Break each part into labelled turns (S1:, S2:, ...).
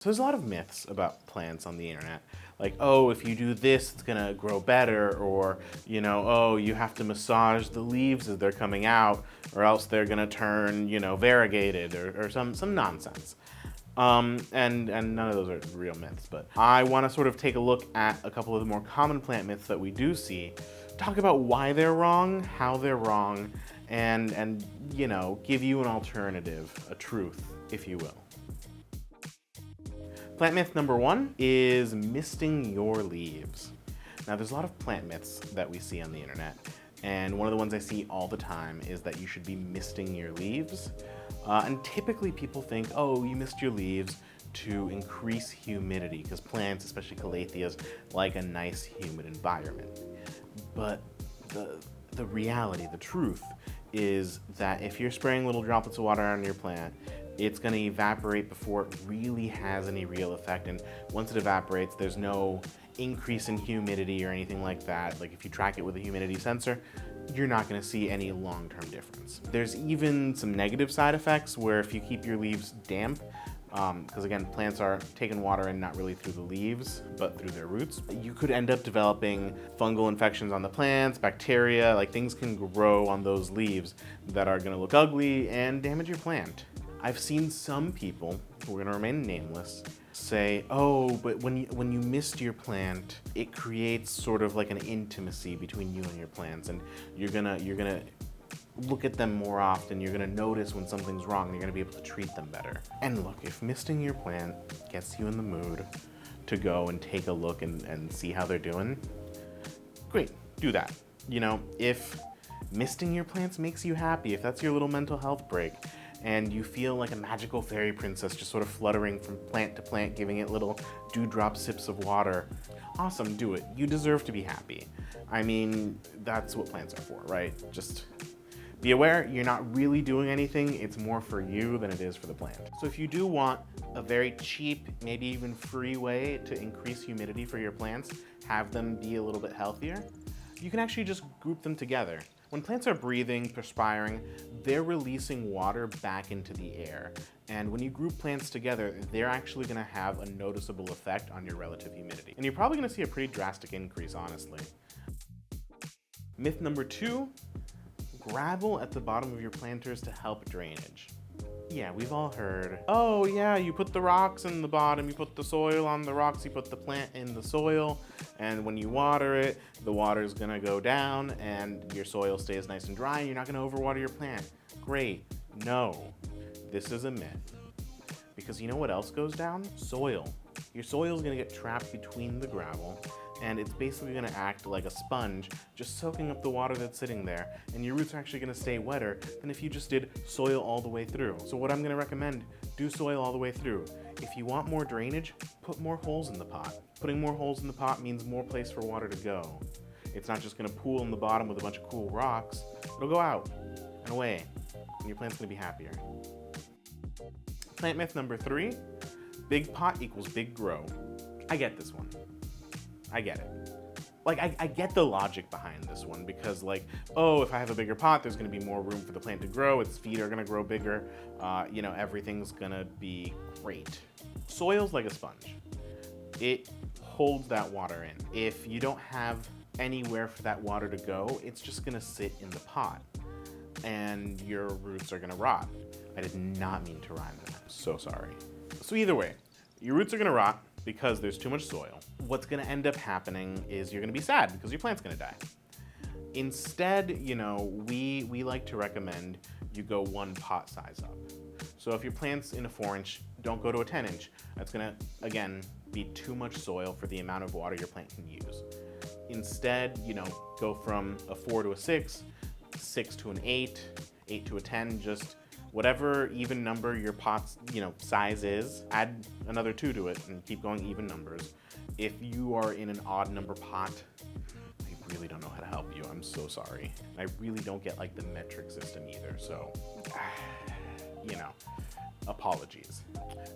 S1: So there's a lot of myths about plants on the internet. Like, oh, if you do this, it's gonna grow better, or, oh, you have to massage the leaves as they're coming out, or else they're gonna turn, variegated, or some nonsense. And none of those are real myths, but I wanna sort of take a look at a couple of the more common plant myths that we do see, talk about why they're wrong, how they're wrong, and give you an alternative, a truth, if you will. Plant myth number one is misting your leaves. Now, there's a lot of plant myths that we see on the internet, and one of the ones I see all the time is that you should be misting your leaves. And typically people think, oh, you mist your leaves to increase humidity, because plants, especially calatheas, like a nice humid environment. But the reality, the truth, is that if you're spraying little droplets of water on your plant, it's going to evaporate before it really has any real effect. And once it evaporates, there's no increase in humidity or anything like that. Like if you track it with a humidity sensor, you're not going to see any long-term difference. There's even some negative side effects where if you keep your leaves damp, because again, plants are taking water in not really through the leaves, but through their roots, you could end up developing fungal infections on the plants, bacteria, like things can grow on those leaves that are going to look ugly and damage your plant. I've seen some people, who are going to remain nameless, say, oh, but when you mist your plant, it creates sort of like an intimacy between you and your plants, and you're gonna look at them more often, you're gonna notice when something's wrong, and you're gonna be able to treat them better. And look, if misting your plant gets you in the mood to go and take a look and see how they're doing, great, do that. If misting your plants makes you happy, if that's your little mental health break, and you feel like a magical fairy princess just sort of fluttering from plant to plant, giving it little dewdrop sips of water, awesome, do it. You deserve to be happy. I mean, that's what plants are for, right? Just be aware, you're not really doing anything. It's more for you than it is for the plant. So if you do want a very cheap, maybe even free way to increase humidity for your plants, have them be a little bit healthier, you can actually just group them together. When plants are breathing, perspiring, they're releasing water back into the air. And when you group plants together, they're actually gonna have a noticeable effect on your relative humidity. And you're probably gonna see a pretty drastic increase, honestly. Myth number two, gravel at the bottom of your planters to help drainage. Yeah, we've all heard, oh yeah, you put the rocks in the bottom, you put the soil on the rocks, you put the plant in the soil, and when you water it, the water's gonna go down and your soil stays nice and dry and you're not gonna overwater your plant. Great. No, this is a myth. Because you know what else goes down? Soil. Your soil's gonna get trapped between the gravel, and it's basically gonna act like a sponge, just soaking up the water that's sitting there, and your roots are actually gonna stay wetter than if you just did soil all the way through. So what I'm gonna recommend, do soil all the way through. If you want more drainage, put more holes in the pot. Putting more holes in the pot means more place for water to go. It's not just gonna pool in the bottom with a bunch of cool rocks, it'll go out and away, and your plant's gonna be happier. Plant myth number three, big pot equals big grow. I get this one. I get it. Like, I get the logic behind this one because, like, oh, if I have a bigger pot, there's gonna be more room for the plant to grow, its feet are gonna grow bigger, everything's gonna be great. Soil's like a sponge. It holds that water in. If you don't have anywhere for that water to go, it's just gonna sit in the pot and your roots are gonna rot. I did not mean to rhyme that, so sorry. So either way, your roots are gonna rot because there's too much soil. What's gonna end up happening is you're gonna be sad because your plant's gonna die. Instead, we like to recommend you go one pot size up. So if your plant's in a 4-inch, don't go to a 10-inch. That's gonna, again, be too much soil for the amount of water your plant can use. Instead, go from a 4 to a 6, 6 to an 8, 8 to a 10, just whatever even number your pot's size is, add another 2 to it and keep going even numbers. If you are in an odd number pot, I really don't know how to help you. I'm so sorry. I really don't get like the metric system either, so apologies.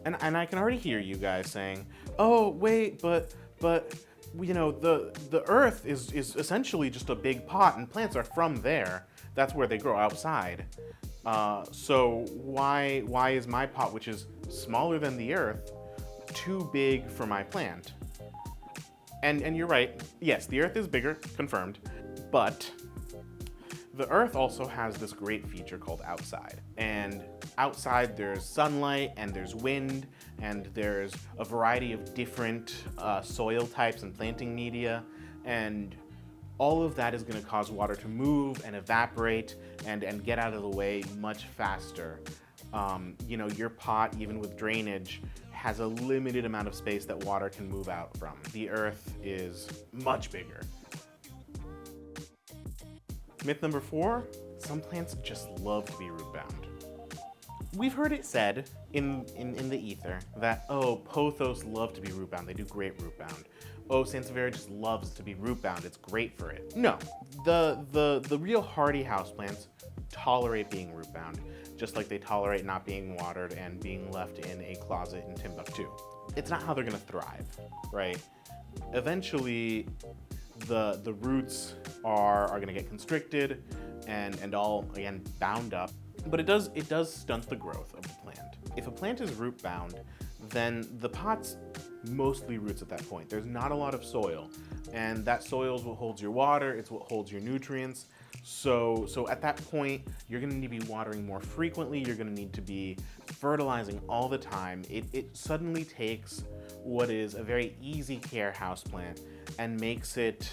S1: And I can already hear you guys saying, oh wait, but the earth is essentially just a big pot and plants are from there. That's where they grow, outside. So why is my pot, which is smaller than the earth, too big for my plant. And you're right, yes, the Earth is bigger, confirmed, but the Earth also has this great feature called outside. And outside there's sunlight and there's wind and there's a variety of different soil types and planting media, and all of that is going to cause water to move and evaporate and get out of the way much faster. You know, your pot, even with drainage, has a limited amount of space that water can move out from. The Earth is much bigger. Myth number 4, some plants just love to be root bound. We've heard it said in the ether that, oh, pothos love to be root bound, they do great root bound. Oh, sansevieria just loves to be root bound, it's great for it. No, the real hardy houseplants tolerate being root bound, just like they tolerate not being watered and being left in a closet in Timbuktu. It's not how they're gonna thrive, right? Eventually, the roots are gonna get constricted and all, again, bound up, but it does stunt the growth of the plant. If a plant is root bound, then the pot's mostly roots at that point. There's not a lot of soil, and that soil is what holds your water, it's what holds your nutrients. So at that point, you're gonna need to be watering more frequently, you're gonna need to be fertilizing all the time. It suddenly takes what is a very easy care houseplant and makes it,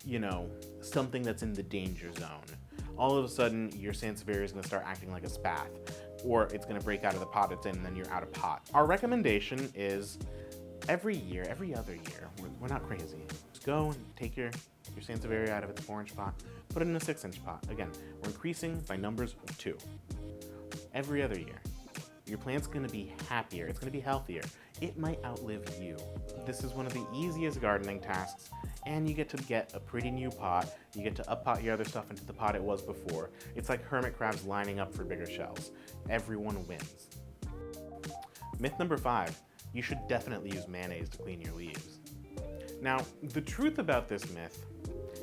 S1: you know, something that's in the danger zone. All of a sudden, your sansevieria is gonna start acting like a spath, or it's gonna break out of the pot it's in and then you're out of pot. Our recommendation is every year, every other year, we're not crazy. Just go and take your sansevieria out of its 4-inch pot, put it in a 6-inch pot. Again, we're increasing by numbers of 2. Every other year. Your plant's gonna be happier, it's gonna be healthier. It might outlive you. This is one of the easiest gardening tasks, and you get to get a pretty new pot. You get to up-pot your other stuff into the pot it was before. It's like hermit crabs lining up for bigger shells. Everyone wins. Myth number 5, you should definitely use mayonnaise to clean your leaves. Now, the truth about this myth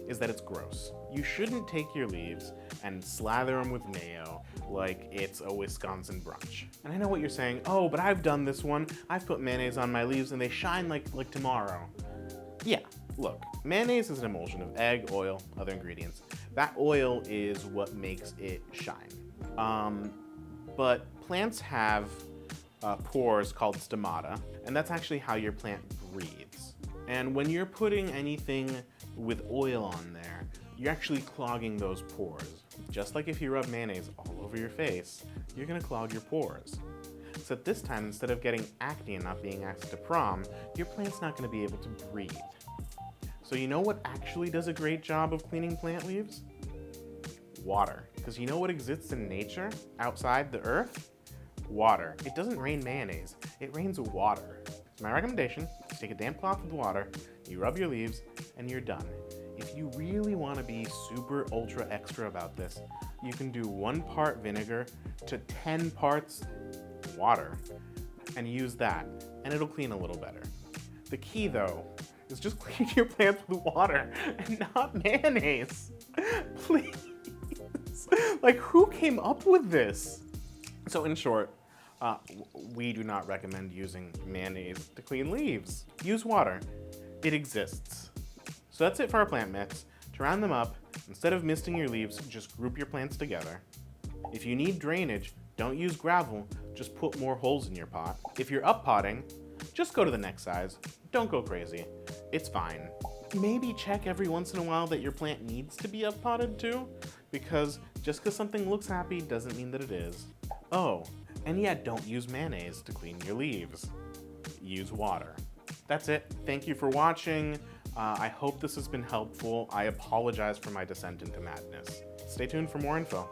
S1: is that it's gross. You shouldn't take your leaves and slather them with mayo like it's a Wisconsin brunch. And I know what you're saying, oh, but I've done this one. I've put mayonnaise on my leaves and they shine like tomorrow. Yeah, look, mayonnaise is an emulsion of egg, oil, other ingredients. That oil is what makes it shine. But plants have pores called stomata, and that's actually how your plant breathes. And when you're putting anything with oil on there, you're actually clogging those pores. Just like if you rub mayonnaise all over your face, you're gonna clog your pores. Except this time, instead of getting acne and not being asked to prom, your plant's not gonna be able to breathe. So you know what actually does a great job of cleaning plant leaves? Water. Because you know what exists in nature, outside the earth? Water. It doesn't rain mayonnaise, it rains water. So my recommendation is take a damp cloth with water, you rub your leaves, and you're done. If you really want to be super ultra extra about this, you can do 1 part vinegar to 10 parts water and use that, and it'll clean a little better. The key though is just clean your plants with water and not mayonnaise. Please. Like, who came up with this? So in short, we do not recommend using mayonnaise to clean leaves. Use water. It exists. So that's it for our plant myths. To round them up, instead of misting your leaves, just group your plants together. If you need drainage, don't use gravel, just put more holes in your pot. If you're up-potting, just go to the next size. Don't go crazy. It's fine. Maybe check every once in a while that your plant needs to be up-potted too, because just because something looks happy doesn't mean that it is. Oh, and yeah, don't use mayonnaise to clean your leaves. Use water. That's it. Thank you for watching. I hope this has been helpful. I apologize for my descent into madness. Stay tuned for more info.